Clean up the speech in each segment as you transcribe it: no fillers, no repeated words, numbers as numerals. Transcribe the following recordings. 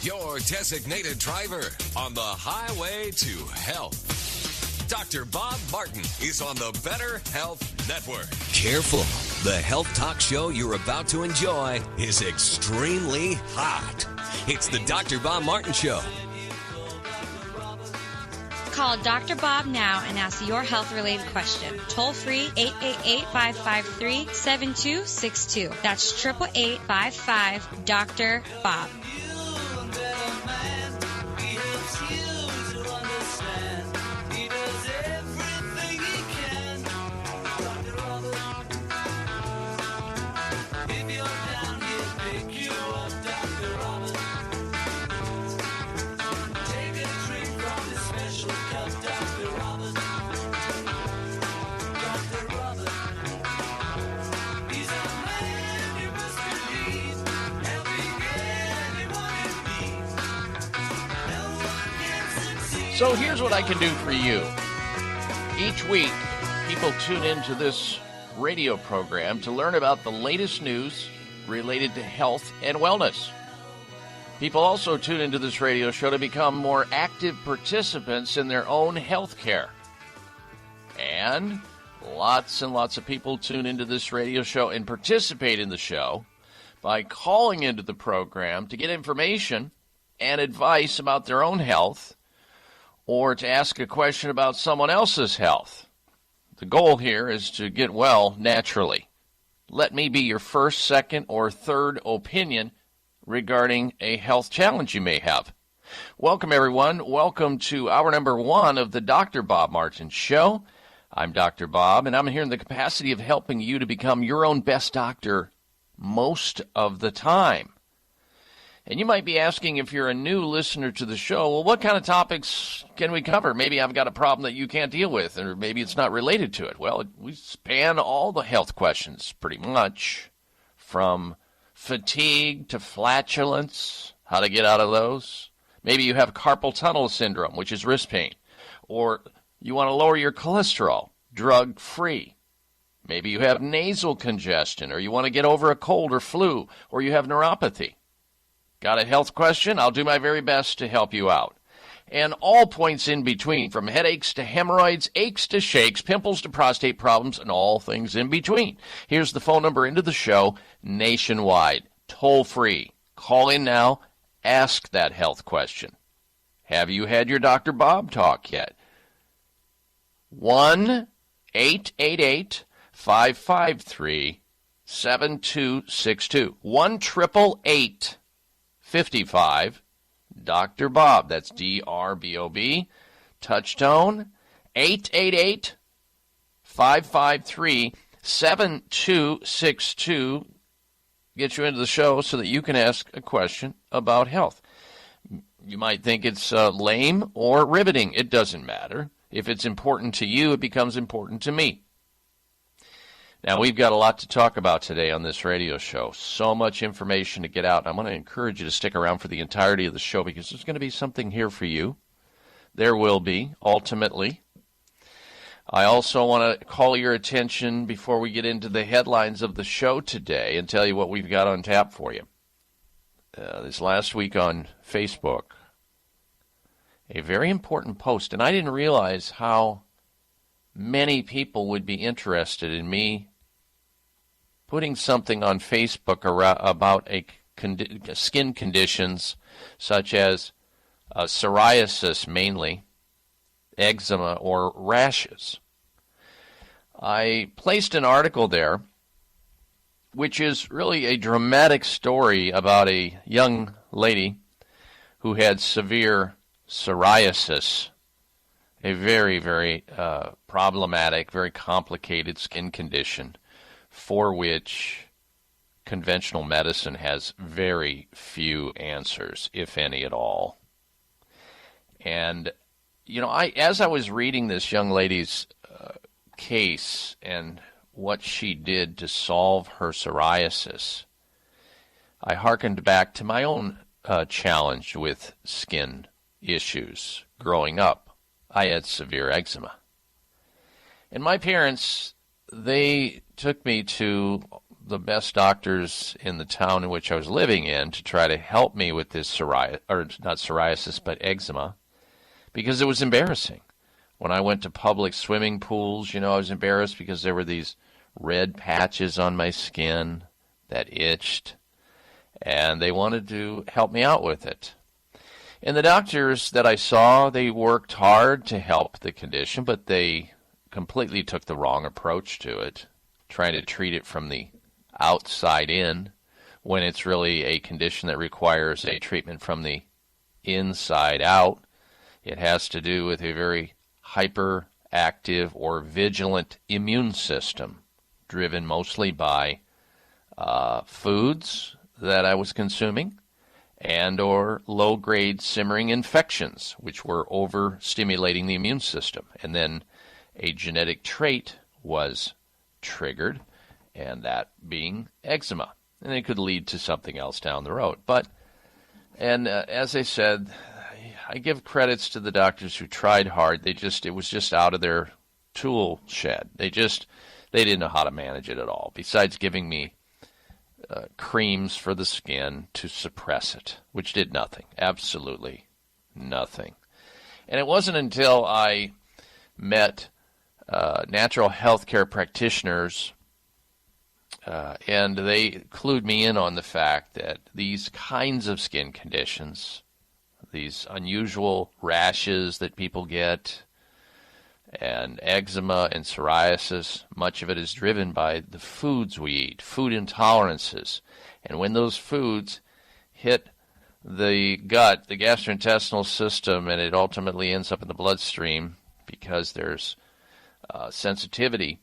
your designated driver on the highway to health. Dr. Bob Martin is on the Better Health Network. Careful. The health talk show you're about to enjoy is extremely hot. It's the Dr. Bob Martin Show. Call Dr. Bob now and ask your health-related question. Toll free 888-553-7262. That's 888-55-Dr. Bob. So here's what I can do for you. Each week, people tune into this radio program to learn about the latest news related to health and wellness. People also tune into this radio show to become more active participants in their own health care. And lots of people tune into this radio show and participate in the show by calling into the program to get information and advice about their own health, or to ask a question about someone else's health. The goal here is to get well naturally. Let me be your first, second, or third opinion regarding a health challenge you may have. Welcome, everyone. Welcome to hour number 1 of the Dr. Bob Martin Show. I'm Dr. Bob, and I'm here in the capacity of helping you to become your own best doctor most of the time. And you might be asking, if you're a new listener to the show, well, what kind of topics can we cover? Maybe I've got a problem that you can't deal with, or maybe it's not related to it. Well, we span all the health questions pretty much, from fatigue to flatulence, how to get out of those. Maybe you have carpal tunnel syndrome, which is wrist pain, or you want to lower your cholesterol, drug-free. Maybe you have nasal congestion, or you want to get over a cold or flu, or you have neuropathy. Got a health question? I'll do my very best to help you out. And all points in between, from headaches to hemorrhoids, aches to shakes, pimples to prostate problems, and all things in between. Here's the phone number into the show nationwide, toll free. Call in now, ask that health question. Have you had your Dr. Bob talk yet? 1-888-553-7262. 1-888-55 Dr. Bob. That's D-R-B-O-B. Touchtone 888-553-7262. Get you into the show so that you can ask a question about health. You might think it's lame or riveting. It doesn't matter. If it's important to you, it becomes important to me. Now, we've got a lot to talk about today on this radio show. So much information to get out. I'm going to encourage you to stick around for the entirety of the show, because there's going to be something here for you. There will be, ultimately. I also want to call your attention before we get into the headlines of the show today and tell you what we've got on tap for you. This last week on Facebook, a very important post, and I didn't realize how many people would be interested in me putting something on Facebook about skin conditions such as psoriasis, mainly eczema or rashes. I placed an article there which is really a dramatic story about a young lady who had severe psoriasis, a very, very problematic, very complicated skin condition for which conventional medicine has very few answers, if any at all. And, you know, as I was reading this young lady's case and what she did to solve her psoriasis, I hearkened back to my own challenge with skin issues growing up. I had severe eczema. And my parents, they took me to the best doctors in the town in which I was living in to try to help me with this psoriasis, but eczema, because it was embarrassing. When I went to public swimming pools, I was embarrassed because there were these red patches on my skin that itched, and they wanted to help me out with it. And the doctors that I saw, they worked hard to help the condition, but they completely took the wrong approach to it, trying to treat it from the outside in, when it's really a condition that requires a treatment from the inside out. It has to do with a very hyperactive or vigilant immune system, driven mostly by foods that I was consuming and or low-grade simmering infections, which were overstimulating the immune system. And then a genetic trait was triggered, and that being eczema. And it could lead to something else down the road. As I said, I give credits to the doctors who tried hard. It was just out of their tool shed. They didn't know how to manage it at all, besides giving me creams for the skin to suppress it, which did nothing, absolutely nothing. And it wasn't until I met natural health care practitioners, and they clued me in on the fact that these kinds of skin conditions, these unusual rashes that people get, and eczema and psoriasis, much of it is driven by the foods we eat, food intolerances. And when those foods hit the gut, the gastrointestinal system, and it ultimately ends up in the bloodstream because there's sensitivity,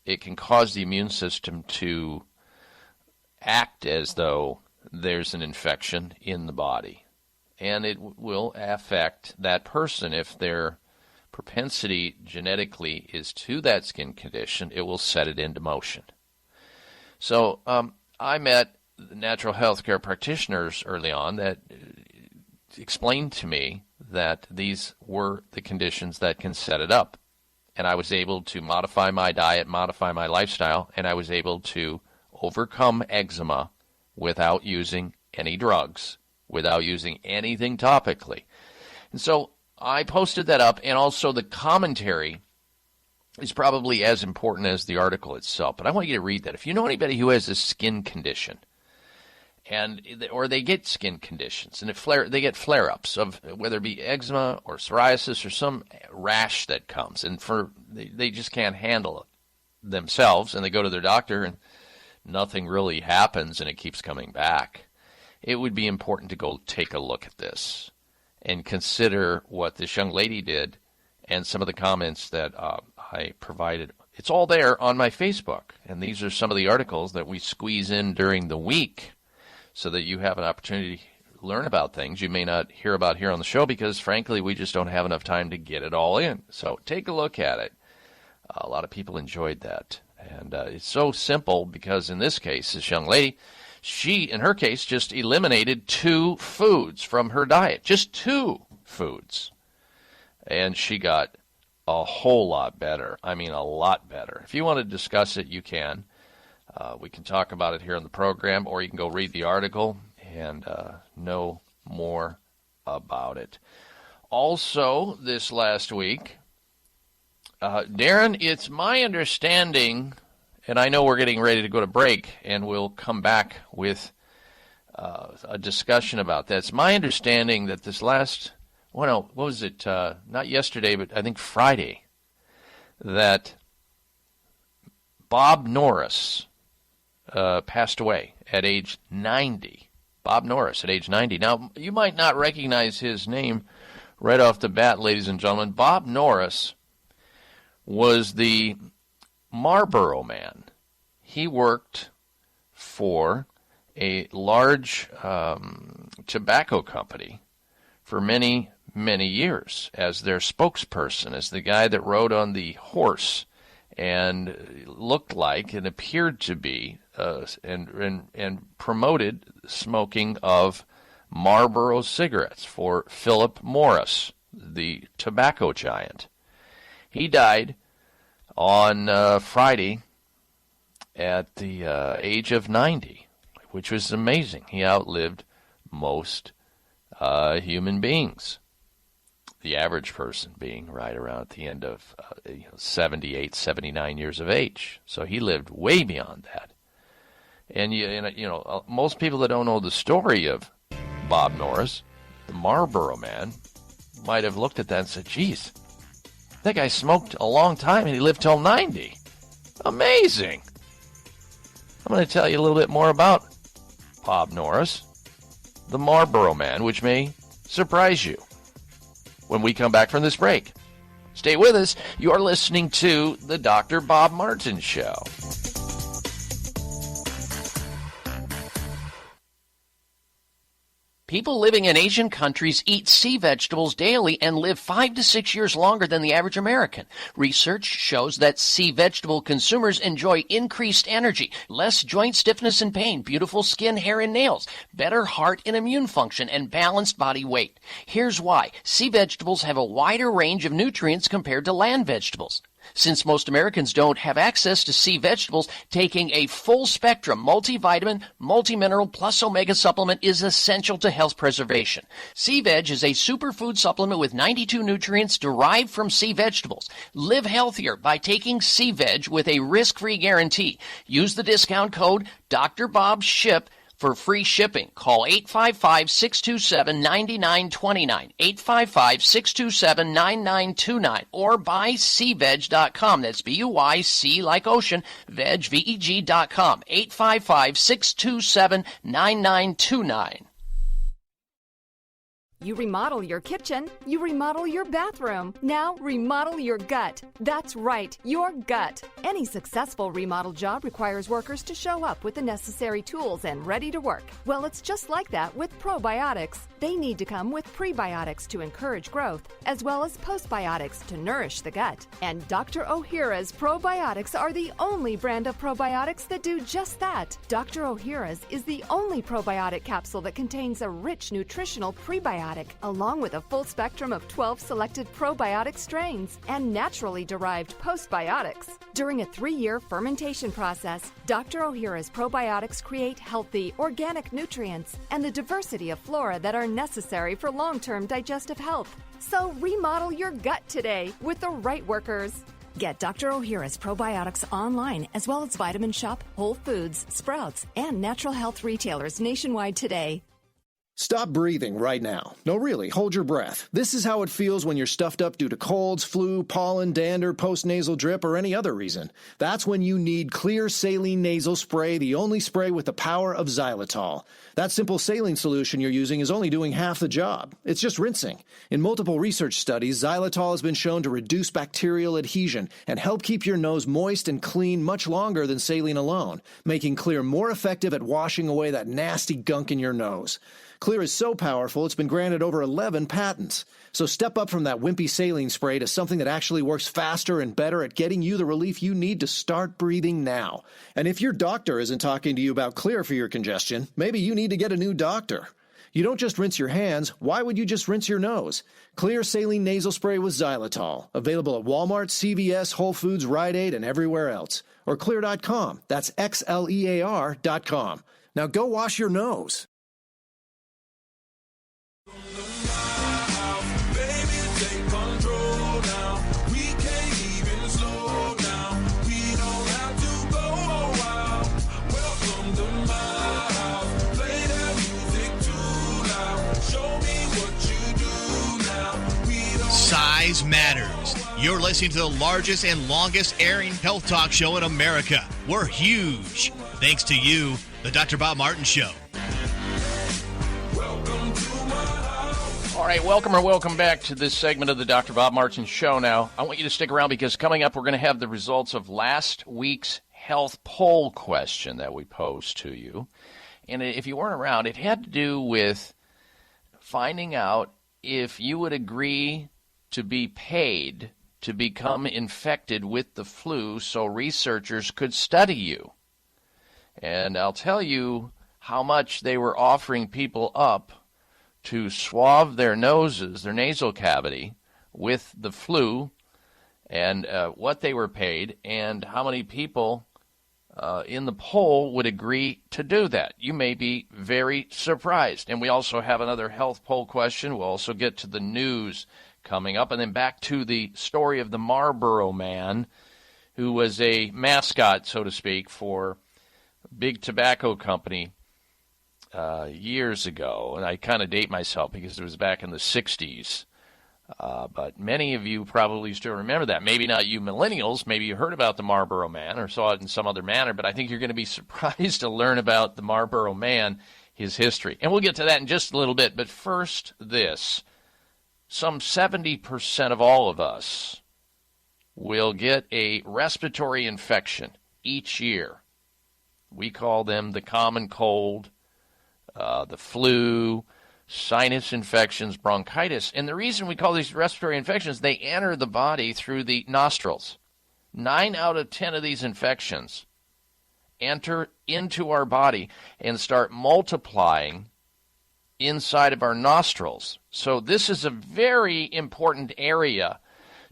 it can cause the immune system to act as though there's an infection in the body. And it will affect that person. If their propensity genetically is to that skin condition, it will set it into motion. So I met natural health care practitioners early on that explained to me that these were the conditions that can set it up. And I was able to modify my diet, modify my lifestyle, and I was able to overcome eczema without using any drugs, without using anything topically. And so I posted that up, and also the commentary is probably as important as the article itself. But I want you to read that. If you know anybody who has a skin condition, or they get skin conditions, and they get flare-ups of whether it be eczema or psoriasis or some rash that comes, and they just can't handle it themselves, and they go to their doctor, and nothing really happens, and it keeps coming back. It would be important to go take a look at this and consider what this young lady did and some of the comments that I provided. It's all there on my Facebook, and these are some of the articles that we squeeze in during the week so that you have an opportunity to learn about things you may not hear about here on the show because, frankly, we just don't have enough time to get it all in. So take a look at it. A lot of people enjoyed that. And it's so simple because in this case, this young lady, she, in her case, just eliminated 2 foods from her diet. Just 2 foods. And she got a whole lot better. I mean, a lot better. If you want to discuss it, you can. We can talk about it here on the program, or you can go read the article and know more about it. Also, this last week, Darren, it's my understanding, and I know we're getting ready to go to break, and we'll come back with a discussion about that. It's my understanding that this last, what was it, not yesterday, but I think Friday, that Bob Norris passed away at age 90. Bob Norris at age 90. Now, you might not recognize his name right off the bat, ladies and gentlemen. Bob Norris was the Marlboro Man. He worked for a large tobacco company for many, many years as their spokesperson, as the guy that rode on the horse and looked like and appeared to be and promoted smoking of Marlboro cigarettes for Philip Morris, the tobacco giant. He died on Friday at the age of 90, which was amazing. He outlived most human beings. The average person being right around at the end of 78, 79 years of age. So he lived way beyond that. And most people that don't know the story of Bob Norris, the Marlboro Man, might have looked at that and said, geez, that guy smoked a long time and he lived till 90. Amazing. I'm going to tell you a little bit more about Bob Norris, the Marlboro Man, which may surprise you when we come back from this break. Stay with us. You're listening to the Dr. Bob Martin Show. People living in Asian countries eat sea vegetables daily and live 5 to 6 years longer than the average American. Research shows that sea vegetable consumers enjoy increased energy, less joint stiffness and pain, beautiful skin, hair, and nails, better heart and immune function, and balanced body weight. Here's why. Sea vegetables have a wider range of nutrients compared to land vegetables. Since most Americans don't have access to sea vegetables, taking a full-spectrum multivitamin, multimineral plus omega supplement is essential to health preservation. Sea Veg is a superfood supplement with 92 nutrients derived from sea vegetables. Live healthier by taking Sea Veg with a risk-free guarantee. Use the discount code DrBobShip for free shipping. Call 855-627-9929, 855-627-9929, or buy seaveg.com. That's B-U-Y-C like ocean, veg, V-E-G.com, 855-627-9929. You remodel your kitchen, you remodel your bathroom. Now remodel your gut. That's right, your gut. Any successful remodel job requires workers to show up with the necessary tools and ready to work. Well, it's just like that with probiotics. They need to come with prebiotics to encourage growth, as well as postbiotics to nourish the gut. And Dr. Ohhira's probiotics are the only brand of probiotics that do just that. Dr. Ohhira's is the only probiotic capsule that contains a rich nutritional prebiotic, along with a full spectrum of 12 selected probiotic strains and naturally derived postbiotics. During a 3-year fermentation process, Dr. Ohhira's probiotics create healthy, organic nutrients and the diversity of flora that are necessary for long-term digestive health. So remodel your gut today with the right workers. Get Dr. Ohhira's probiotics online, as well as Vitamin Shop, Whole Foods, Sprouts, and natural health retailers nationwide today. Stop breathing right now. No, really, hold your breath. This is how it feels when you're stuffed up due to colds, flu, pollen, dander, postnasal drip, or any other reason. That's when you need Clear Saline Nasal Spray, the only spray with the power of xylitol. That simple saline solution you're using is only doing half the job. It's just rinsing. In multiple research studies, xylitol has been shown to reduce bacterial adhesion and help keep your nose moist and clean much longer than saline alone, making Clear more effective at washing away that nasty gunk in your nose. Clear is so powerful, it's been granted over 11 patents. So step up from that wimpy saline spray to something that actually works faster and better at getting you the relief you need to start breathing now. And if your doctor isn't talking to you about Clear for your congestion, maybe you need to get a new doctor. You don't just rinse your hands. Why would you just rinse your nose? Clear Saline Nasal Spray with xylitol. Available at Walmart, CVS, Whole Foods, Rite Aid, and everywhere else. Or Clear.com. That's XLEAR.com. Now go wash your nose. Size matters. You're listening to the largest and longest airing health talk show in America. We're huge. Thanks to you, the Dr. Bob Martin Show. All right, welcome back to this segment of the Dr. Bob Martin Show. Now, I want you to stick around because coming up, we're going to have the results of last week's health poll question that we posed to you. And if you weren't around, it had to do with finding out if you would agree to be paid to become infected with the flu so researchers could study you. And I'll tell you how much they were offering people up to swab their noses, their nasal cavity, with the flu, and what they were paid, and how many people in the poll would agree to do that. You may be very surprised. And we also have another health poll question. We'll also get to the news coming up. And then back to the story of the Marlboro Man, who was a mascot, so to speak, for a big tobacco company years ago. And I kind of date myself because it was back in the 60s. But many of you probably still remember that. Maybe not you millennials. Maybe you heard about the Marlboro Man or saw it in some other manner. But I think you're going to be surprised to learn about the Marlboro Man, his history. And we'll get to that in just a little bit. But first, this. Some 70% of all of us will get a respiratory infection each year. We call them the common cold, the flu, sinus infections, bronchitis. And the reason we call these respiratory infections, they enter the body through the nostrils. 9 out of 10 of these infections enter into our body and start multiplying inside of our nostrils. So this is a very important area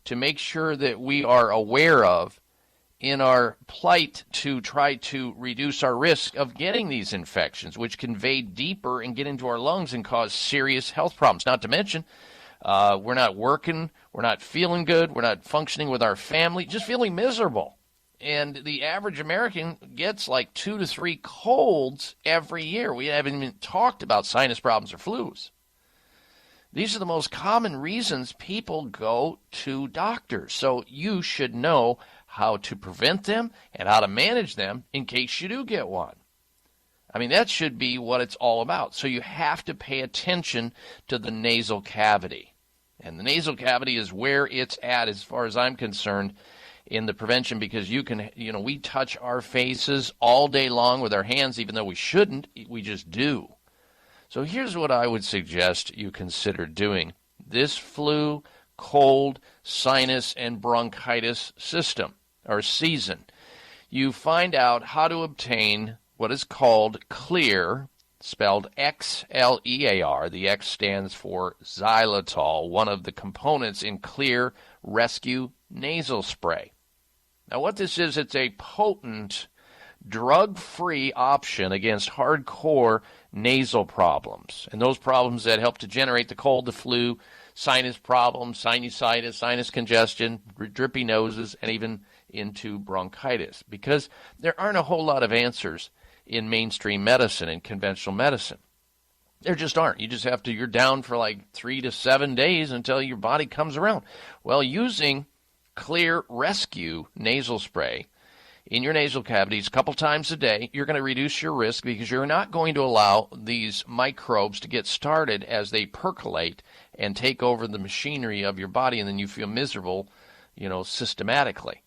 to make sure that we are aware of in our plight to try to reduce our risk of getting these infections, which can invade deeper and get into our lungs and cause serious health problems. Not to mention, we're not working, we're not feeling good, we're not functioning with our family, just feeling miserable. And the average American gets like 2 to 3 colds every year. We haven't even talked about sinus problems or flus. These are the most common reasons people go to doctors. So you should know how to prevent them and how to manage them in case you do get one. I mean, that should be what it's all about. So you have to pay attention to the nasal cavity. And the nasal cavity is where it's at, as far as I'm concerned, in the prevention, because we touch our faces all day long with our hands, even though we shouldn't, we just do. So here's what I would suggest you consider doing. This flu, cold, sinus, and bronchitis season, you find out how to obtain what is called Xlear, spelled Xlear. The X stands for xylitol, one of the components in Xlear Rescue nasal spray. Now what this is, it's a potent, drug-free option against hardcore nasal problems, and those problems that help to generate the cold, the flu, sinus problems, sinusitis, sinus congestion, drippy noses, and even into bronchitis, because there aren't a whole lot of answers in mainstream medicine and conventional medicine. There just aren't. You just have to, you're down for like 3 to 7 days until your body comes around. Well, using Xlear Rescue nasal spray in your nasal cavities a couple times a day, you're going to reduce your risk because you're not going to allow these microbes to get started as they percolate and take over the machinery of your body, and then you feel miserable, systematically.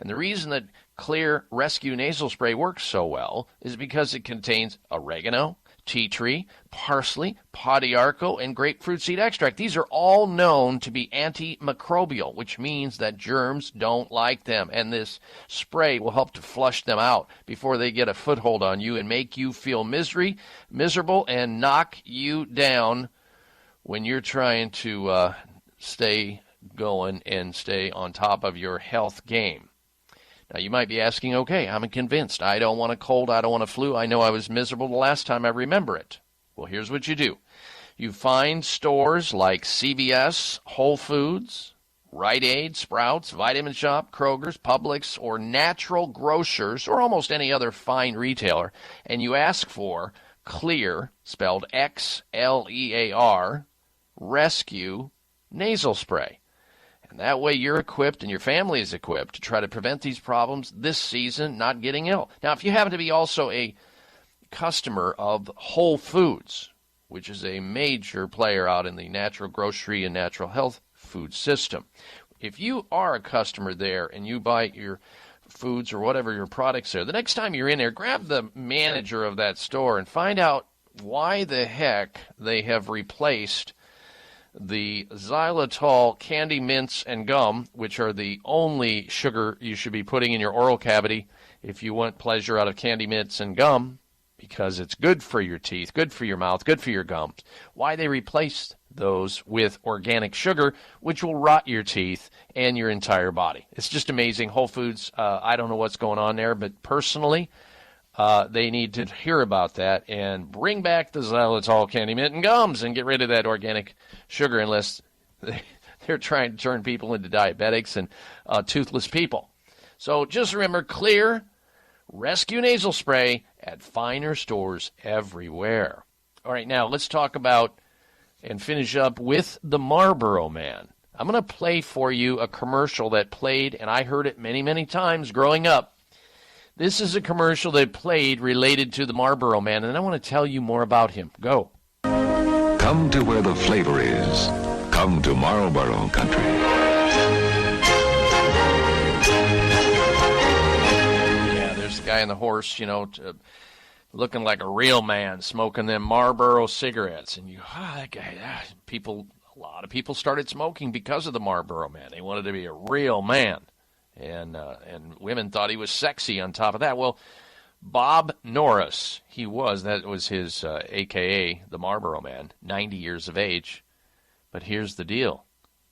And the reason that Xlear Rescue nasal spray works so well is because it contains oregano, tea tree, parsley, pau d'arco, and grapefruit seed extract. These are all known to be antimicrobial, which means that germs don't like them. And this spray will help to flush them out before they get a foothold on you and make you feel miserable and knock you down when you're trying to stay going and stay on top of your health game. Now, you might be asking, okay, I'm convinced. I don't want a cold. I don't want a flu. I know I was miserable the last time I remember it. Well, here's what you do. You find stores like CVS, Whole Foods, Rite Aid, Sprouts, Vitamin Shop, Kroger's, Publix, or Natural Grocers, or almost any other fine retailer, and you ask for Xlear, spelled Xlear, Rescue nasal spray. And that way you're equipped and your family is equipped to try to prevent these problems this season, not getting ill. Now, if you happen to be also a customer of Whole Foods, which is a major player out in the natural grocery and natural health food system, if you are a customer there and you buy your foods or whatever your products are, the next time you're in there, grab the manager of that store and find out why the heck they have replaced the xylitol candy mints and gum, which are the only sugar you should be putting in your oral cavity if you want pleasure out of candy mints and gum. because it's good for your teeth, good for your mouth, good for your gums. Why they replaced those with organic sugar, which will rot your teeth and your entire body. It's just amazing. Whole Foods, I don't know what's going on there, but personally, they need to hear about that and bring back the xylitol candy mint and gums and get rid of that organic sugar, unless they're trying to turn people into diabetics and toothless people. So just remember, Clear Rescue Nasal Spray at finer stores everywhere. All right, now let's talk about and finish up with the Marlboro Man. I'm going to play for you a commercial that played, and I heard it many, many times growing up. This is a commercial that played related to the Marlboro Man, and I want to tell you more about him. Go. Come to where the flavor is. Come to Marlboro Country. Yeah, there's the guy on the horse, looking like a real man, smoking them Marlboro cigarettes. And that guy, a lot of people started smoking because of the Marlboro Man. They wanted to be a real man. And women thought he was sexy on top of that. Well, Bob Norris, that was his AKA, the Marlboro Man, 90 years of age. But here's the deal.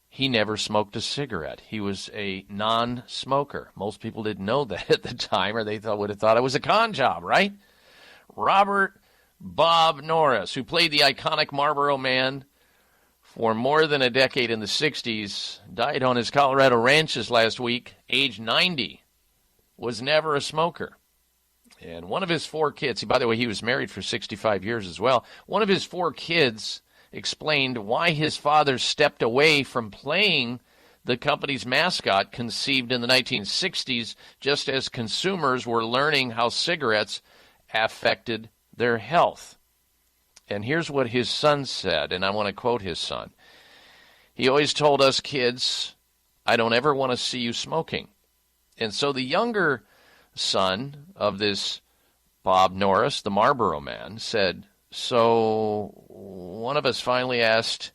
He never smoked a cigarette. He was a non-smoker. Most people didn't know that at the time, or they would have thought it was a con job, right? Robert Bob Norris, who played the iconic Marlboro Man for more than a decade in the 60s, died on his Colorado ranches last week, age 90, was never a smoker. And one of his 4 kids, by the way, he was married for 65 years as well. One of his 4 kids explained why his father stepped away from playing the company's mascot, conceived in the 1960s, just as consumers were learning how cigarettes affected their health. And here's what his son said, and I want to quote his son. He always told us kids, I don't ever want to see you smoking. And so the younger son of this Bob Norris, the Marlboro Man, said, so one of us finally asked,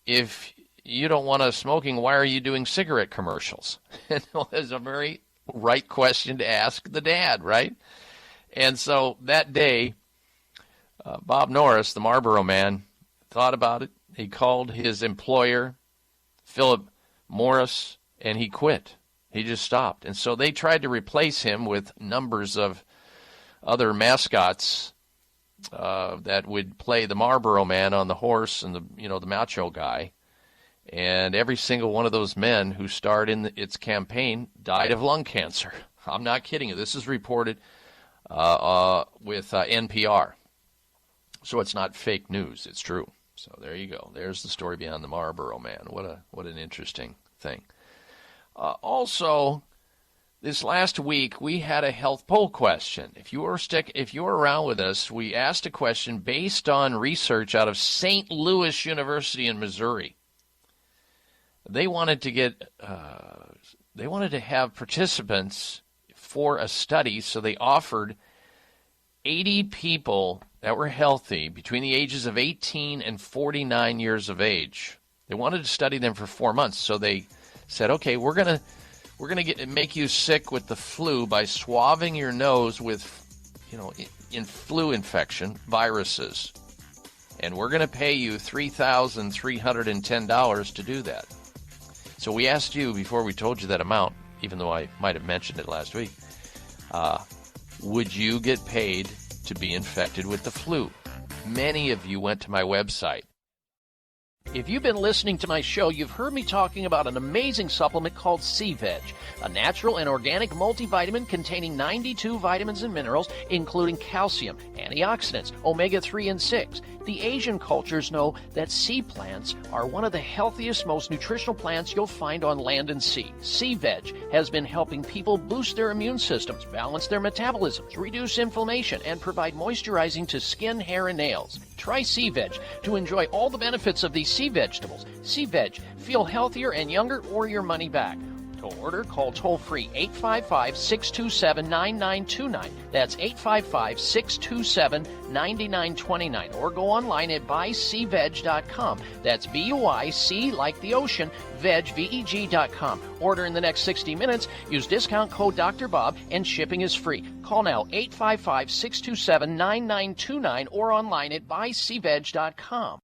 if you don't want us smoking, why are you doing cigarette commercials? And it was a very right question to ask the dad, right? And so that day, Bob Norris, the Marlboro Man, thought about it. He called his employer, Philip Morris, and he quit. He just stopped. And so they tried to replace him with numbers of other mascots that would play the Marlboro Man on the horse and the macho guy. And every single one of those men who starred in its campaign died of lung cancer. I'm not kidding you. This is reported with NPR. So it's not fake news. It's true. So there you go. There's the story behind the Marlboro Man. What an interesting thing. Also, this last week we had a health poll question. If you were around with us, we asked a question based on research out of St. Louis University in Missouri. They wanted to have participants for a study, so they offered 80 people that were healthy between the ages of 18 and 49 years of age. They wanted to study them for 4 months, so they said, okay, we're gonna make you sick with the flu by swabbing your nose with, in flu infection viruses, and we're going to pay you $3,310 to do that. So we asked you before we told you that amount, even though I might have mentioned it last week, would you get paid to be infected with the flu? Many of you went to my website. If you've been listening to my show, you've heard me talking about an amazing supplement called C-Veg, a natural and organic multivitamin containing 92 vitamins and minerals, including calcium, antioxidants, omega-3 and 6. The Asian cultures know that sea plants are one of the healthiest, most nutritional plants you'll find on land and sea. C-Veg has been helping people boost their immune systems, balance their metabolisms, reduce inflammation, and provide moisturizing to skin, hair, and nails. Try C-Veg to enjoy all the benefits of these sea vegetables. C-Veg, feel healthier and younger or your money back. To order, call toll-free 855-627-9929. That's 855-627-9929. Or go online at buycveg.com. That's B-U-I-C like the ocean, veg, V-E-G.com. Order in the next 60 minutes. Use discount code Dr. Bob, and shipping is free. Call now 855-627-9929 or online at buycveg.com.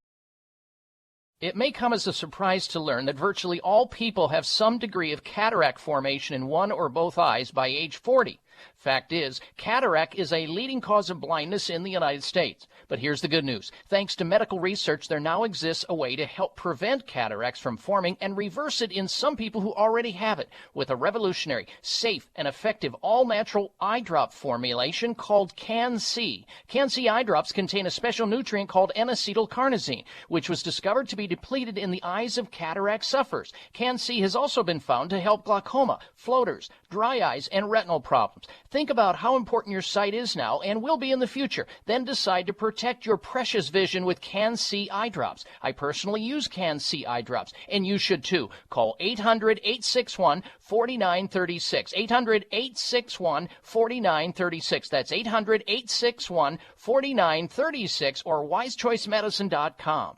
It may come as a surprise to learn that virtually all people have some degree of cataract formation in one or both eyes by age 40. Fact is, cataract is a leading cause of blindness in the United States. But here's the good news. Thanks to medical research, there now exists a way to help prevent cataracts from forming and reverse it in some people who already have it with a revolutionary, safe, and effective all-natural eye drop formulation called Can-C. Can-C eye drops contain a special nutrient called N-acetylcarnosine, which was discovered to be depleted in the eyes of cataract sufferers. Can-C has also been found to help glaucoma, floaters, dry eyes, and retinal problems. Think about how important your sight is now and will be in the future. Then decide to protect your precious vision with Can-C eye drops. I personally use Can-C eye drops, and you should too. Call 800-861-4936. 800-861-4936. That's 800-861-4936 or wisechoicemedicine.com.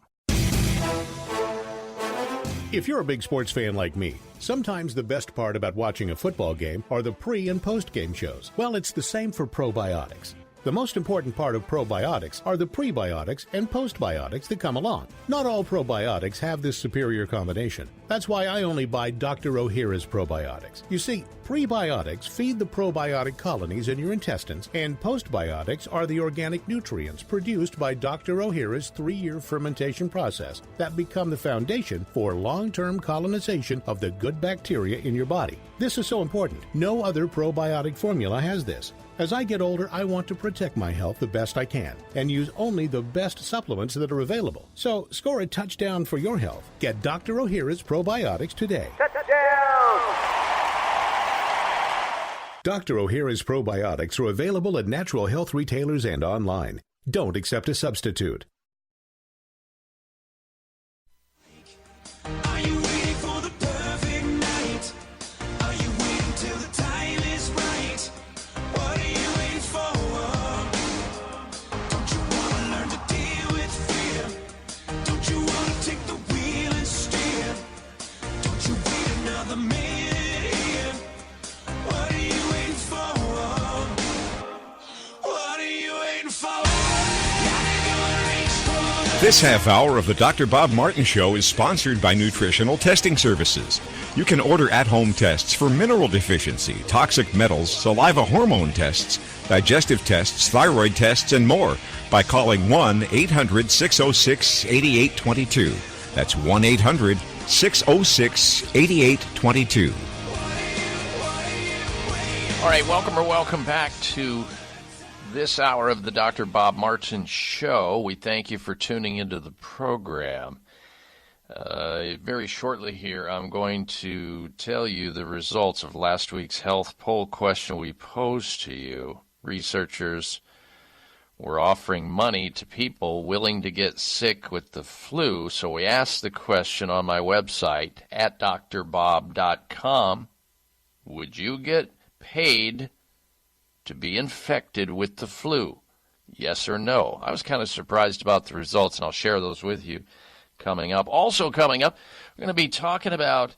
If you're a big sports fan like me, sometimes the best part about watching a football game are the pre- and post-game shows. Well, it's the same for probiotics. The most important part of probiotics are the prebiotics and postbiotics that come along. Not all probiotics have this superior combination. That's why I only buy Dr. Ohhira's probiotics. You see, prebiotics feed the probiotic colonies in your intestines, and postbiotics are the organic nutrients produced by Dr. Ohhira's 3-year fermentation process that become the foundation for long-term colonization of the good bacteria in your body. This is so important. No other probiotic formula has this. As I get older, I want to protect my health the best I can and use only the best supplements that are available. So score a touchdown for your health. Get Dr. Ohhira's probiotics today. Touchdown! Dr. Ohhira's probiotics are available at natural health retailers and online. Don't accept a substitute. Are you waiting for the perfect night? Are you waiting till the time is right? What are you waiting for? Don't you want to learn to deal with fear? Don't you want to take the wheel and steer? Don't you wait another minute here? What are you waiting for? What are you waiting for? This half hour of the Dr. Bob Martin Show is sponsored by Nutritional Testing Services. You can order at-home tests for mineral deficiency, toxic metals, saliva hormone tests, digestive tests, thyroid tests, and more by calling 1-800-606-8822. That's 1-800-606-8822. All right, welcome back to this hour of the Dr. Bob Martin Show. We thank you for tuning into the program. Very shortly here, I'm going to tell you the results of last week's health poll question we posed to you. Researchers were offering money to people willing to get sick with the flu, so we asked the question on my website at drbob.com, would you get paid to be infected with the flu? Yes or no? I was kind of surprised about the results, and I'll share those with you coming up. Also coming up, we're going to be talking about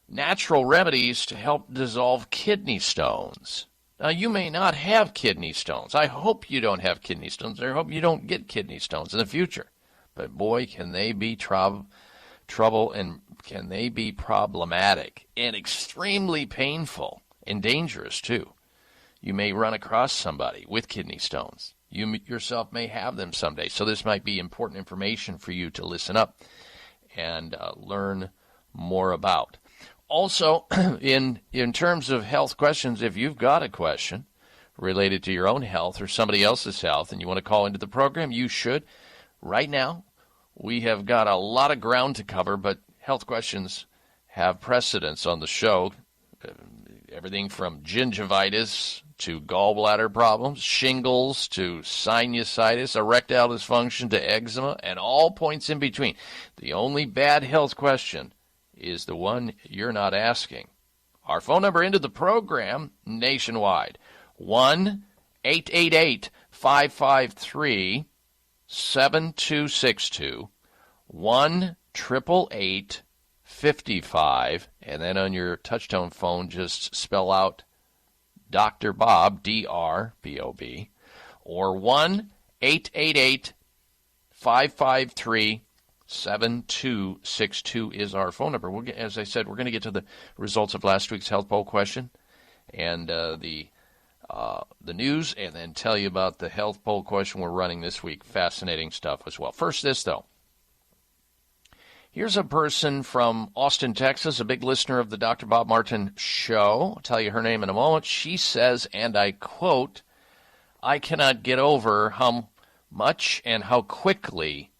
natural remedies to help dissolve kidney stones. Now, you may not have kidney stones. I hope you don't have kidney stones. I hope you don't get kidney stones in the future. But boy, can they be trouble, and can they be problematic and extremely painful and dangerous too. You may run across somebody with kidney stones. You yourself may have them someday. So this might be important information for you to listen up and learn more about. Also, in terms of health questions, if you've got a question related to your own health or somebody else's health and you want to call into the program, you should. Right now, we have got a lot of ground to cover, but health questions have precedence on the show. Everything from gingivitis to gallbladder problems, shingles to sinusitis, erectile dysfunction to eczema, and all points in between. The only bad health question is the one you're not asking. Our phone number into the program nationwide, 1-888-553-7262, 1-888-55, and then on your touchtone phone, just spell out Dr. Bob, D-R-B-O-B, or 1-888-553-7262 is our phone number. As I said, we're going to get to the results of last week's health poll question and the news, and then tell you about the health poll question we're running this week. Fascinating stuff as well. First, this, though. Here's a person from Austin, Texas, a big listener of the Dr. Bob Martin Show. I'll tell you her name in a moment. She says, and I quote, "I cannot get over how much and how quickly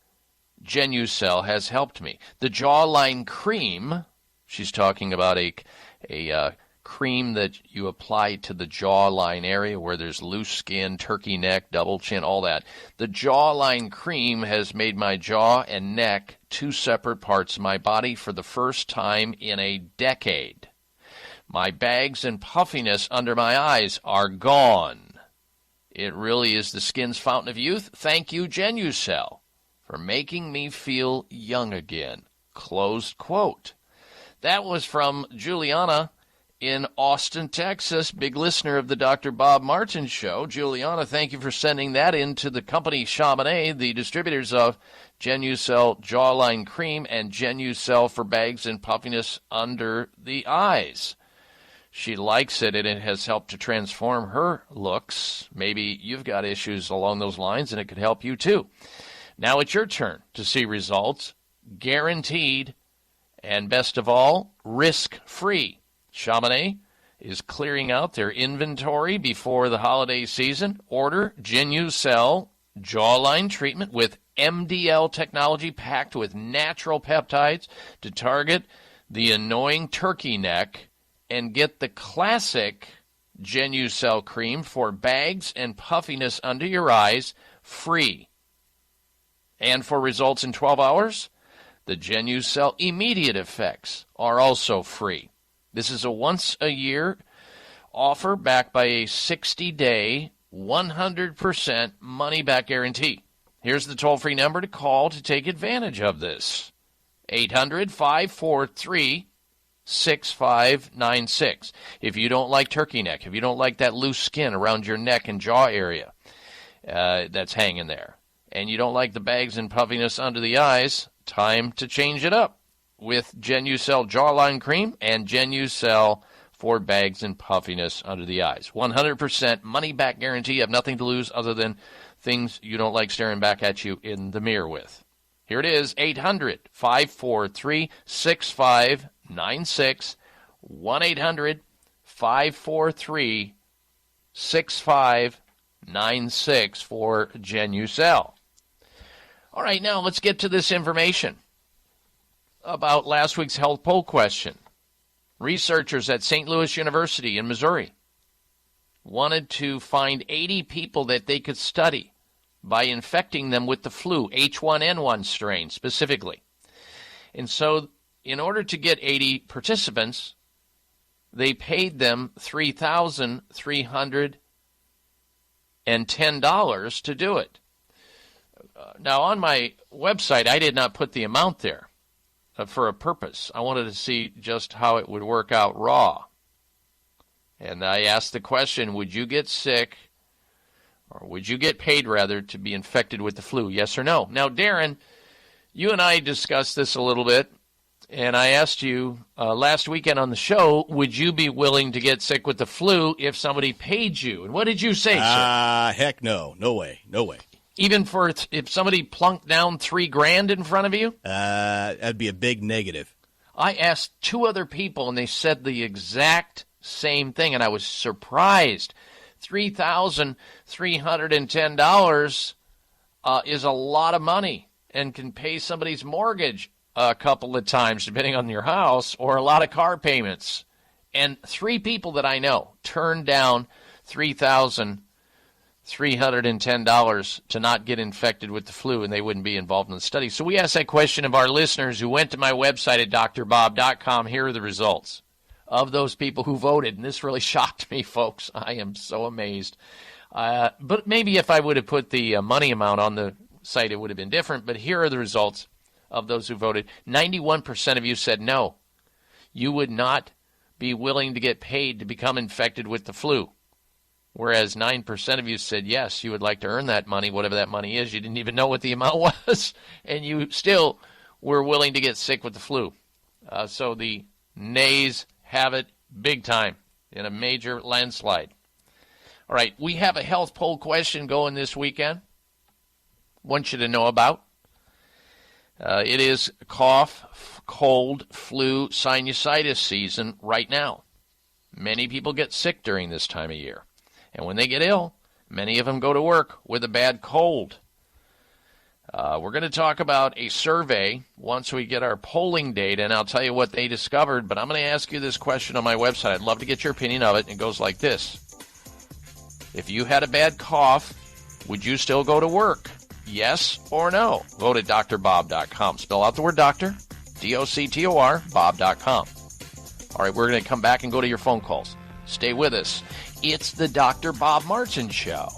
Genucell has helped me. The jawline cream," she's talking about a cream that you apply to the jawline area where there's loose skin, turkey neck, double chin, all that. "The jawline cream has made my jaw and neck two separate parts of my body for the first time in a decade. My bags and puffiness under my eyes are gone. It really is the skin's fountain of youth. Thank you, Genucell, for making me feel young again." Closed quote. That was from Juliana in Austin, Texas, big listener of the Dr. Bob Martin Show. Juliana, thank you for sending that in to the company Chamonix, the distributors of Genucell Jawline Cream and Genucell for bags and puffiness under the eyes. She likes it, and it has helped to transform her looks. Maybe you've got issues along those lines, and it could help you too. Now it's your turn to see results, guaranteed, and best of all, risk-free. Chamonix is clearing out their inventory before the holiday season. Order Genucell Jawline Treatment with MDL technology packed with natural peptides to target the annoying turkey neck, and get the classic Genucell cream for bags and puffiness under your eyes free. And for results in 12 hours, the Genucell Immediate Effects are also free. This is a once-a-year offer backed by a 60-day, 100% money-back guarantee. Here's the toll-free number to call to take advantage of this. 800-543-6596. If you don't like turkey neck, if you don't like that loose skin around your neck and jaw area that's hanging there, and you don't like the bags and puffiness under the eyes, time to change it up with Genucell Jawline Cream and Genucell for bags and puffiness under the eyes. 100% money-back guarantee. You have nothing to lose other than things you don't like staring back at you in the mirror with. Here it is, 800-543-6596, 1-800-543-6596 for Genucell. All right, now let's get to this information about last week's health poll question. Researchers at St. Louis University in Missouri wanted to find 80 people that they could study by infecting them with the flu, H1N1 strain specifically. And so in order to get 80 participants, they paid them $3,310 to do it. Now, on my website, I did not put the amount there for a purpose. I wanted to see just how it would work out raw. And I asked the question, would you get sick, or would you get paid, rather, to be infected with the flu, yes or no? Now, Darren, you and I discussed this a little bit, and I asked you last weekend on the show, would you be willing to get sick with the flu if somebody paid you? And what did you say, sir? Heck no. No way. No way. Even for if somebody plunked down $3,000 in front of you? That'd be a big negative. I asked two other people, and they said the exact same thing, and I was surprised. $3,310 is a lot of money and can pay somebody's mortgage a couple of times, depending on your house, or a lot of car payments. And three people that I know turned down $3,310 to not get infected with the flu, and they wouldn't be involved in the study. So we asked that question of our listeners who went to my website at drbob.com. Here are the results. of those people who voted. And this really shocked me, folks. I am so amazed. But maybe if I would have put the money amount on the site, it would have been different. But here are the results of those who voted. 91% of you said no. You would not be willing to get paid to become infected with the flu. Whereas 9% of you said yes, you would like to earn that money, whatever that money is. You didn't even know what the amount was, and you still were willing to get sick with the flu. So the nays have it big time in a major landslide. All right, we have a health poll question going this weekend. Want you to know about. It is cough, cold, flu, sinusitis season right now. Many people get sick during this time of year. And when they get ill, many of them go to work with a bad cold. We're going to talk about a survey once we get our polling data, and I'll tell you what they discovered. But I'm going to ask you this question on my website. I'd love to get your opinion of it, and it goes like this. If you had a bad cough, would you still go to work? Yes or no? Vote at drbob.com. Spell out the word doctor, D-O-C-T-O-R, bob.com. All right, we're going to come back and go to your phone calls. Stay with us. It's the Dr. Bob Martin Show.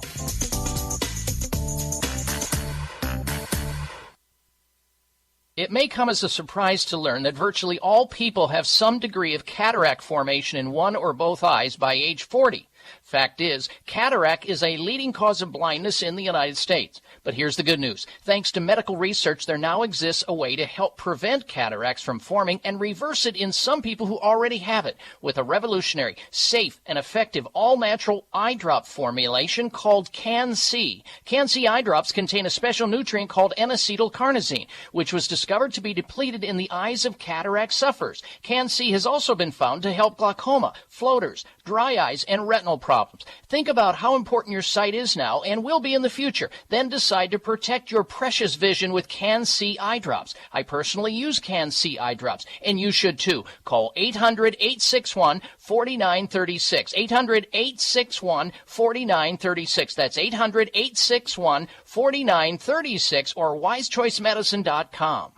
It may come as a surprise to learn that virtually all people have some degree of cataract formation in one or both eyes by age 40. Fact is, cataract is a leading cause of blindness in the United States. But here's the good news. Thanks to medical research, there now exists a way to help prevent cataracts from forming and reverse it in some people who already have it with a revolutionary, safe, and effective all-natural eye drop formulation called Can-C. Can-C eye drops contain a special nutrient called N-acetylcarnosine, which was discovered to be depleted in the eyes of cataract sufferers. Can-C has also been found to help glaucoma, floaters, dry eyes, and retinal problems. Think about how important your sight is now and will be in the future. Then decide to protect your precious vision with Can-C eye drops. I personally use Can-C eye drops, and you should too. Call 800-861-4936. 800-861-4936. That's 800-861-4936 or wisechoicemedicine.com.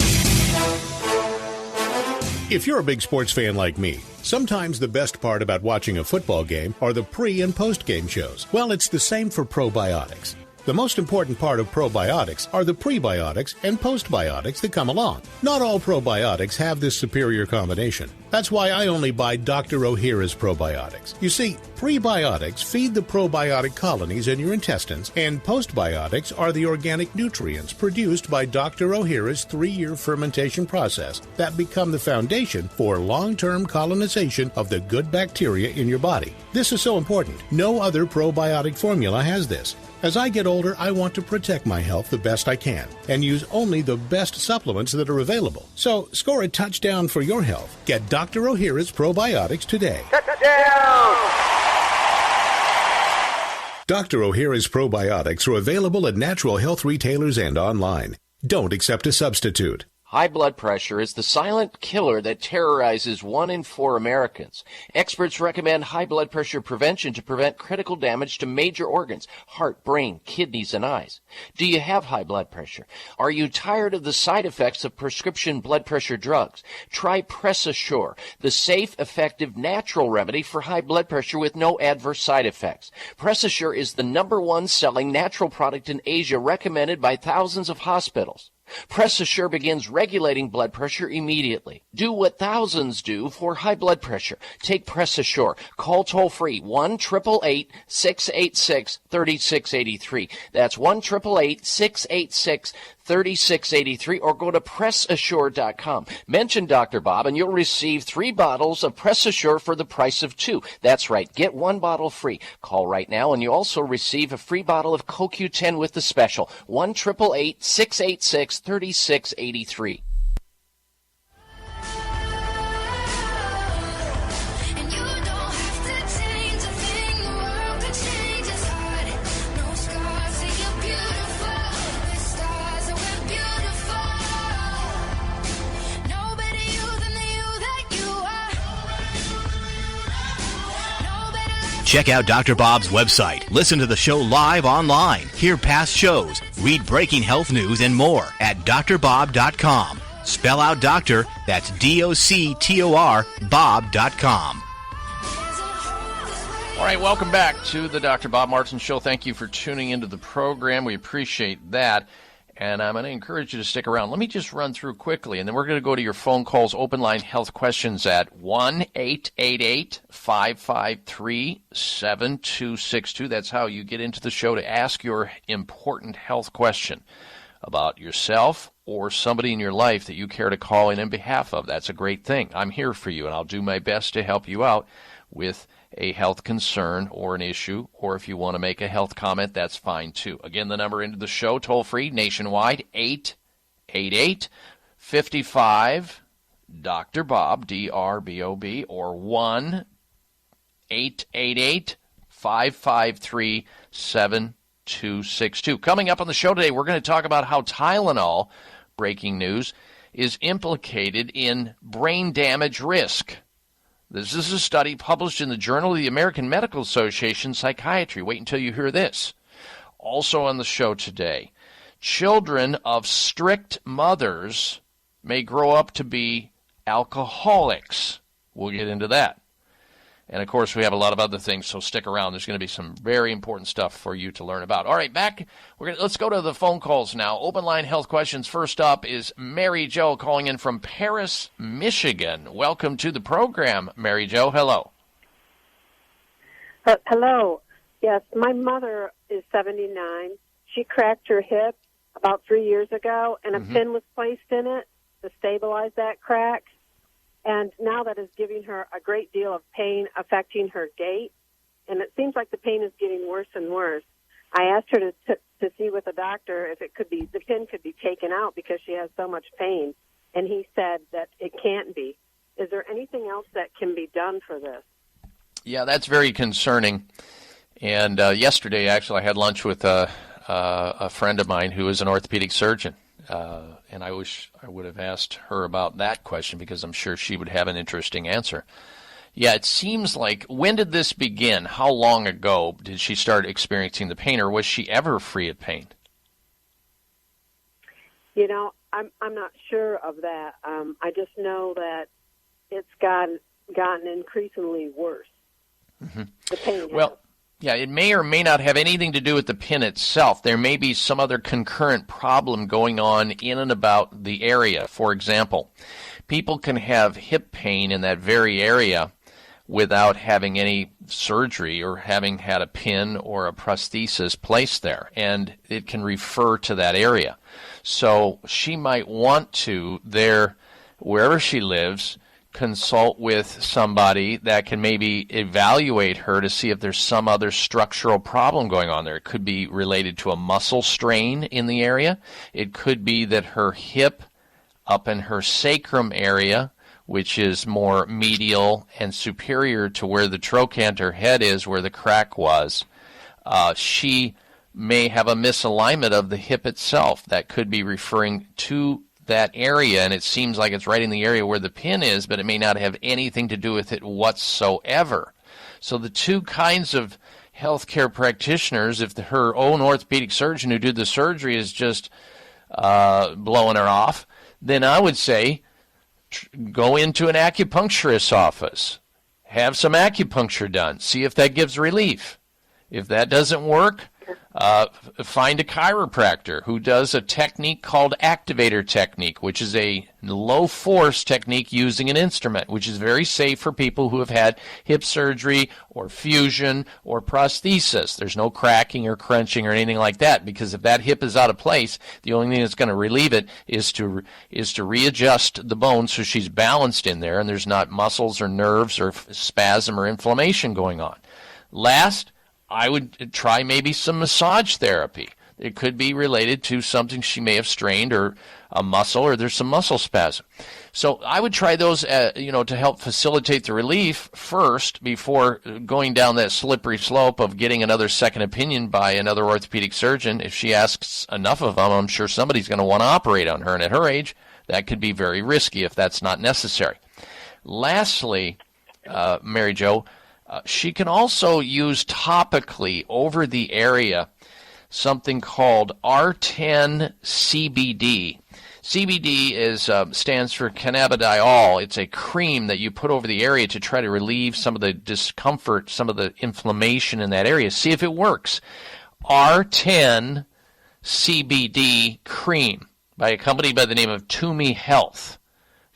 If you're a big sports fan like me, sometimes the best part about watching a football game are the pre- and post-game shows. Well, it's the same for probiotics. The most important part of probiotics are the prebiotics and postbiotics that come along. Not all probiotics have this superior combination. That's why I only buy Dr. O'Hara's probiotics. You see, prebiotics feed the probiotic colonies in your intestines, and postbiotics are the organic nutrients produced by Dr. O'Hara's 3-year fermentation process that become the foundation for long-term colonization of the good bacteria in your body. This is so important. No other probiotic formula has this. As I get older, I want to protect my health the best I can and use only the best supplements that are available. So, score a touchdown for your health. Get Dr. O'Hara's probiotics today. Touchdown! Dr. O'Hara's probiotics are available at natural health retailers and online. Don't accept a substitute. High blood pressure is the silent killer that terrorizes 1 in 4 Americans. Experts recommend high blood pressure prevention to prevent critical damage to major organs, heart, brain, kidneys, and eyes. Do you have high blood pressure? Are you tired of the side effects of prescription blood pressure drugs? Try Press Assure, the safe, effective, natural remedy for high blood pressure with no adverse side effects. Press Assure is the #1 selling natural product in Asia, recommended by thousands of hospitals. Press Assure begins regulating blood pressure immediately. Do what thousands do for high blood pressure. Take Press Assure. Call toll-free 1-888-686-3683. That's 1-888-686-3683, or go to PressAssure.com. Mention Dr. Bob and you'll receive 3 bottles of Press Assure for the price of 2. That's right. Get 1 bottle free. Call right now and you also receive a free bottle of CoQ10 with the special. 1-888-686-3683. Check out Dr. Bob's website. Listen to the show live online. Hear past shows. Read breaking health news and more at drbob.com. Spell out doctor, that's D-O-C-T-O-R, bob.com. All right, welcome back to the Dr. Bob Martin Show. Thank you for tuning into the program. We appreciate that. And I'm going to encourage you to stick around. Let me just run through quickly, and then we're going to go to your phone calls, open line health questions at 1-888-553-7262. That's how you get into the show to ask your important health question about yourself or somebody in your life that you care to call in behalf of. That's a great thing. I'm here for you, and I'll do my best to help you out with a health concern or an issue, or if you want to make a health comment, that's fine too. Again, the number into the show, toll free, nationwide, 888-55-Dr. Bob, D-R-B-O-B, or 1-888-553-7262. Coming up on the show today, we're going to talk about how Tylenol, breaking news, is implicated in brain damage risk. This is a study published in the Journal of the American Medical Association Psychiatry. Wait until you hear this. Also on the show today, children of strict mothers may grow up to be alcoholics. We'll get into that. And, of course, we have a lot of other things, so stick around. There's going to be some very important stuff for you to learn about. All right, let's go to the phone calls now. Open line health questions. First up is Mary Jo calling in from Paris, Michigan. Welcome to the program, Mary Jo. Hello. Hello. Yes, my mother is 79. She cracked her hip about 3 years ago, and a pin was placed in it to stabilize that crack. And now that is giving her a great deal of pain, affecting her gait. And it seems like the pain is getting worse and worse. I asked her to see with a doctor if the pin could be taken out because she has so much pain. And he said that it can't be. Is there anything else that can be done for this? Yeah, that's very concerning. And yesterday, actually, I had lunch with a friend of mine who is an orthopedic surgeon. And I wish I would have asked her about that question because I'm sure she would have an interesting answer. Yeah, it seems like, when did this begin? How long ago did she start experiencing the pain, or was she ever free of pain? You know, I'm not sure of that. I just know that it's gotten increasingly worse. Mm-hmm. The pain. Well, yeah, it may or may not have anything to do with the pin itself. There may be some other concurrent problem going on in and about the area. For example, people can have hip pain in that very area without having any surgery or having had a pin or a prosthesis placed there, and it can refer to that area. So she might want to, wherever she lives, consult with somebody that can maybe evaluate her to see if there's some other structural problem going on there. It could be related to a muscle strain in the area. It could be that her hip up in her sacrum area, which is more medial and superior to where the trochanter head is, where the crack was, she may have a misalignment of the hip itself. That could be referring to that area, and it seems like it's right in the area where the pin is, but it may not have anything to do with it whatsoever. So the two kinds of healthcare practitioners, if her own orthopedic surgeon who did the surgery is just blowing her off, then I would say go into an acupuncturist's office, have some acupuncture done, see if that gives relief. If that doesn't work, find a chiropractor who does a technique called activator technique, which is a low-force technique using an instrument, which is very safe for people who have had hip surgery or fusion or prosthesis. There's no cracking or crunching or anything like that, because if that hip is out of place, the only thing that's going to relieve it is to readjust the bone so she's balanced in there and there's not muscles or nerves or spasm or inflammation going on. Last, I would try maybe some massage therapy. It could be related to something she may have strained or a muscle, or there's some muscle spasm. So I would try those, to help facilitate the relief first before going down that slippery slope of getting another second opinion by another orthopedic surgeon. If she asks enough of them, I'm sure somebody's going to want to operate on her. And at her age, that could be very risky if that's not necessary. Lastly, Mary Jo, she can also use topically over the area something called R10 CBD. CBD stands for cannabidiol. It's a cream that you put over the area to try to relieve some of the discomfort, some of the inflammation in that area. See if it works. R10 CBD cream by a company by the name of Toomey Health.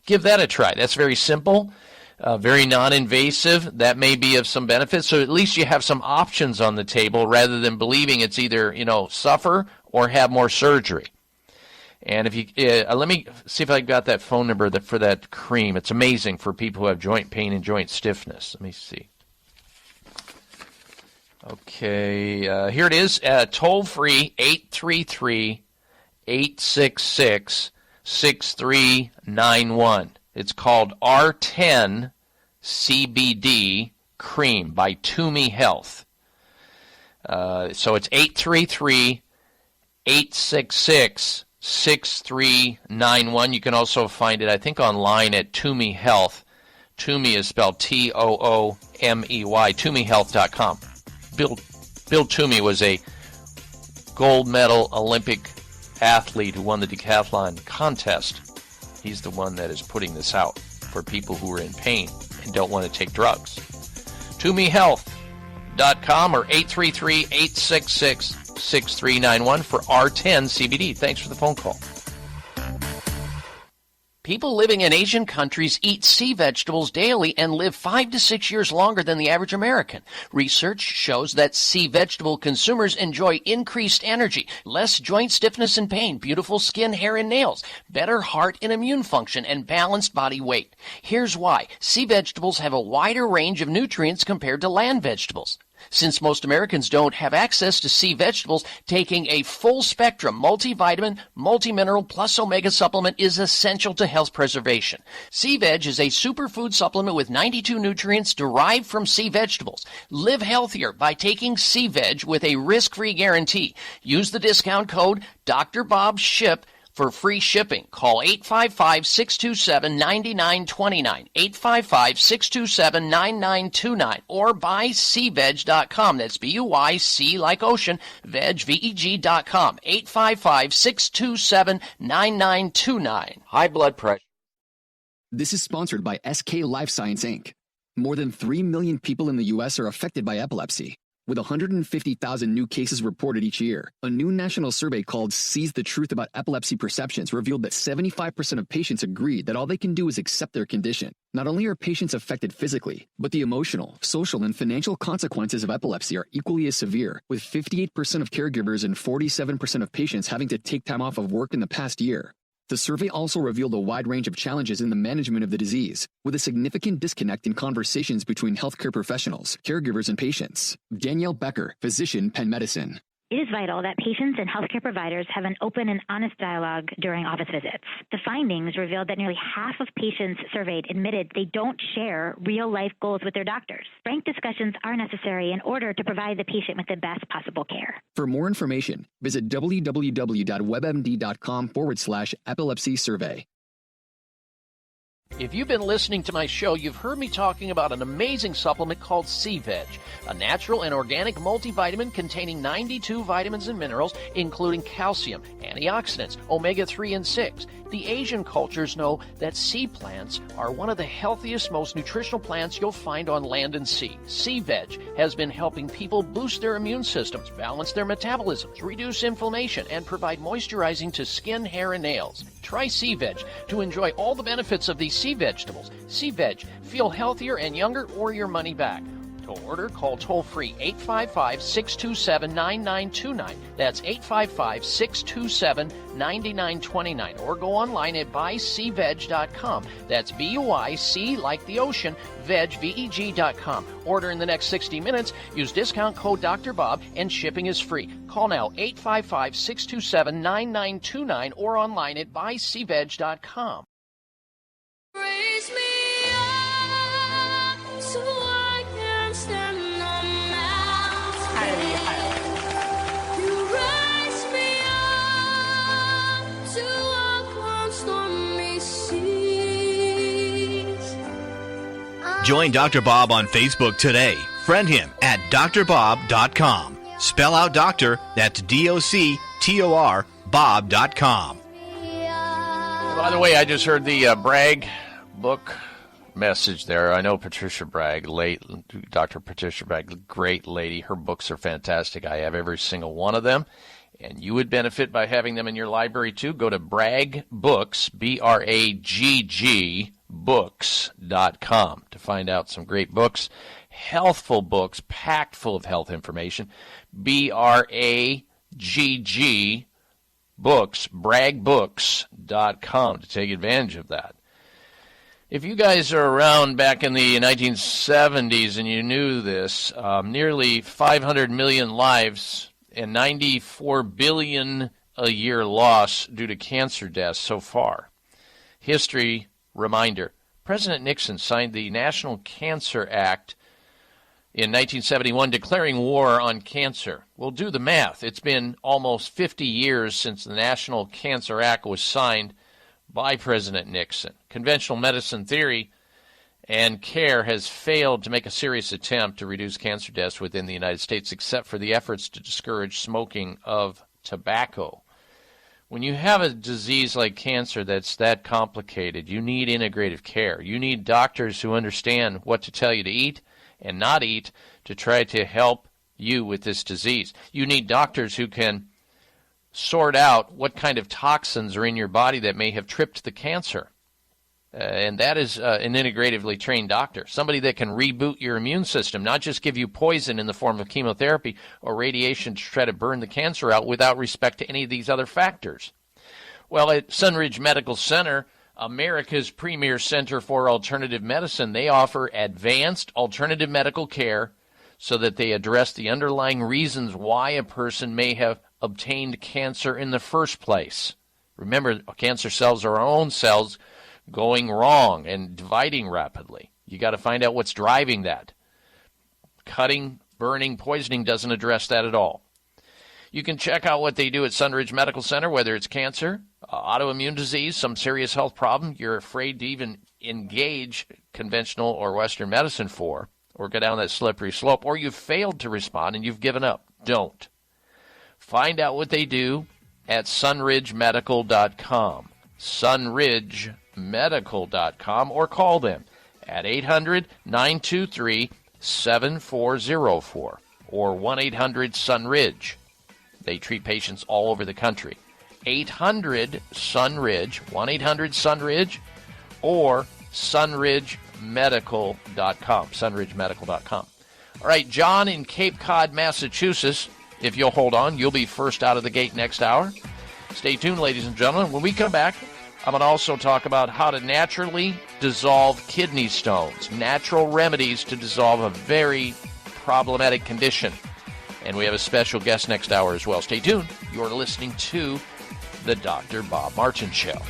Give that a try. That's very simple, very non-invasive. That may be of some benefit. So at least you have some options on the table rather than believing it's either, suffer or have more surgery. And if you let me see if I got that phone number for that cream. It's amazing for people who have joint pain and joint stiffness. Let me see. Okay, here it is. Toll free 833-866-6391. It's called R10 CBD cream by Toomey Health. So it's 833-866-6391. You can also find it, I think, online at Toomey Health. Toomey is spelled Toomey, ToomeyHealth.com. Bill Toomey was a gold medal Olympic athlete who won the decathlon contest. He's the one that is putting this out for people who are in pain and don't want to take drugs. ToomeyHealth.com or 833-866-6391 for R10 CBD. Thanks for the phone call. People living in Asian countries eat sea vegetables daily and live 5 to 6 years longer than the average American. Research shows that sea vegetable consumers enjoy increased energy, less joint stiffness and pain, beautiful skin, hair, and nails, better heart and immune function, and balanced body weight. Here's why. Sea vegetables have a wider range of nutrients compared to land vegetables. Since most Americans don't have access to sea vegetables, taking a full-spectrum multivitamin, multimineral plus omega supplement is essential to health preservation. Sea Veg is a superfood supplement with 92 nutrients derived from sea vegetables. Live healthier by taking Sea Veg with a risk-free guarantee. Use the discount code DrBobShip for free shipping. Call 855-627-9929, 855-627-9929, or buyseaveg.com. That's B-U-Y-C like ocean, veg, V-E-G.com, 855-627-9929. High blood pressure. This is sponsored by SK Life Science, Inc. More than 3 million people in the U.S. are affected by epilepsy. With 150,000 new cases reported each year, a new national survey called Seize the Truth About Epilepsy Perceptions revealed that 75% of patients agreed that all they can do is accept their condition. Not only are patients affected physically, but the emotional, social, and financial consequences of epilepsy are equally as severe, with 58% of caregivers and 47% of patients having to take time off of work in the past year. The survey also revealed a wide range of challenges in the management of the disease, with a significant disconnect in conversations between healthcare professionals, caregivers, and patients. Danielle Becker, physician, Penn Medicine. It is vital that patients and healthcare providers have an open and honest dialogue during office visits. The findings revealed that nearly half of patients surveyed admitted they don't share real-life goals with their doctors. Frank discussions are necessary in order to provide the patient with the best possible care. For more information, visit www.webmd.com/epilepsy survey. If you've been listening to my show, you've heard me talking about an amazing supplement called Sea Veg, a natural and organic multivitamin containing 92 vitamins and minerals, including calcium, antioxidants, omega-3 and 6. The Asian cultures know that sea plants are one of the healthiest, most nutritional plants you'll find on land and sea. Sea Veg has been helping people boost their immune systems, balance their metabolisms, reduce inflammation, and provide moisturizing to skin, hair, and nails. Try Sea Veg to enjoy all the benefits of these sea vegetables. Sea Veg. Feel healthier and younger or your money back. To order, call toll-free 855-627-9929. That's 855-627-9929. Or go online at buyseaveg.com. That's B-U-I-C like the ocean, veg, V-E-G.com. Order in the next 60 minutes. Use discount code Dr. Bob, and shipping is free. Call now 855-627-9929 or online at buyseaveg.com. Raise me up so I can stand on mountains. You raise me up to walk on stormy seas. Join Dr. Bob on Facebook today. Friend him at drbob.com. Spell out doctor, that's DOCTOR, Bob.com. Raise me up so I can stand on mountains. You raise me up to walk on stormy seas. Join Dr. Bob on Facebook today. Friend him at drbob.com. Spell out doctor, that's DOCTOR, Bob.com. Join Dr. Bob on Facebook today. Friend him at drbob.com. Spell out doctor, that's DOCTOR, Bob.com. the way, I just heard the Bragg book message there. I know Patricia Bragg, Dr. Patricia Bragg, great lady. Her books are fantastic. I have every single one of them, and you would benefit by having them in your library too. Go to Bragg Books, BRAGG books.com to find out some great books, healthful books, packed full of health information. BRAGG Books, braggbooks.com to take advantage of that. If you guys are around back in the 1970s and you knew this, nearly 500 million lives and 94 billion a year loss due to cancer deaths so far. History reminder. President Nixon signed the National Cancer Act in 1971 declaring war on cancer. We'll do the math. It's been almost 50 years since the National Cancer Act was signed by President Nixon. Conventional medicine theory and care has failed to make a serious attempt to reduce cancer deaths within the United States, except for the efforts to discourage smoking of tobacco. When you have a disease like cancer that's that complicated, you need integrative care. You need doctors who understand what to tell you to eat and not eat to try to help you with this disease. You need doctors who can sort out what kind of toxins are in your body that may have tripped the cancer. And that is an integratively trained doctor, somebody that can reboot your immune system, not just give you poison in the form of chemotherapy or radiation to try to burn the cancer out without respect to any of these other factors. Well, at Sunridge Medical Center, America's premier center for alternative medicine, they offer advanced alternative medical care so that they address the underlying reasons why a person may have obtained cancer in the first place. Remember, cancer cells are our own cells going wrong and dividing rapidly. You got to find out what's driving that. Cutting, burning, poisoning doesn't address that at all. You can check out what they do at Sunridge Medical Center, whether it's cancer, autoimmune disease, some serious health problem you're afraid to even engage conventional or Western medicine for, or go down that slippery slope, or you've failed to respond and you've given up. Don't. Find out what they do at sunridgemedical.com. sunridgemedical.com, or call them at 800-923-7404 or 1-800-SUNRIDGE. They treat patients all over the country. 800-SUNRIDGE, 1-800-SUNRIDGE, or sunridgemedical.com, sunridgemedical.com. All right, John in Cape Cod, Massachusetts, if you'll hold on, you'll be first out of the gate next hour. Stay tuned, ladies and gentlemen. When we come back, I'm going to also talk about how to naturally dissolve kidney stones, natural remedies to dissolve a very problematic condition. And we have a special guest next hour as well. Stay tuned. You're listening to The Dr. Bob Martin Show.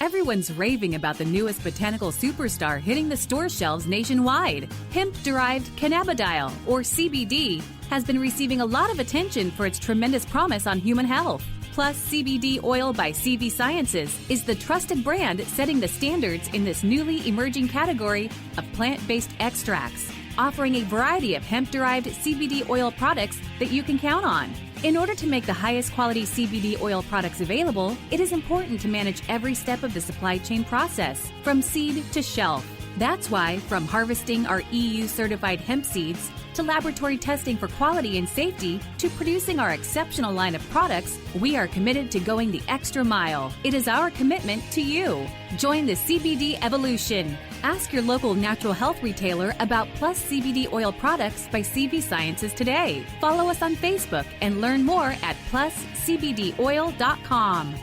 Everyone's raving about the newest botanical superstar hitting the store shelves nationwide. Hemp-derived cannabidiol, or CBD, has been receiving a lot of attention for its tremendous promise on human health. Plus, CBD Oil by CV Sciences is the trusted brand setting the standards in this newly emerging category of plant-based extracts, offering a variety of hemp-derived CBD oil products that you can count on. In order to make the highest quality CBD oil products available, it is important to manage every step of the supply chain process, from seed to shelf. That's why, from harvesting our EU-certified hemp seeds, to laboratory testing for quality and safety, to producing our exceptional line of products, we are committed to going the extra mile. It is our commitment to you. Join the CBD evolution. Ask your local natural health retailer about Plus CBD oil products by CV Sciences today. Follow us on Facebook and learn more at pluscbdoil.com.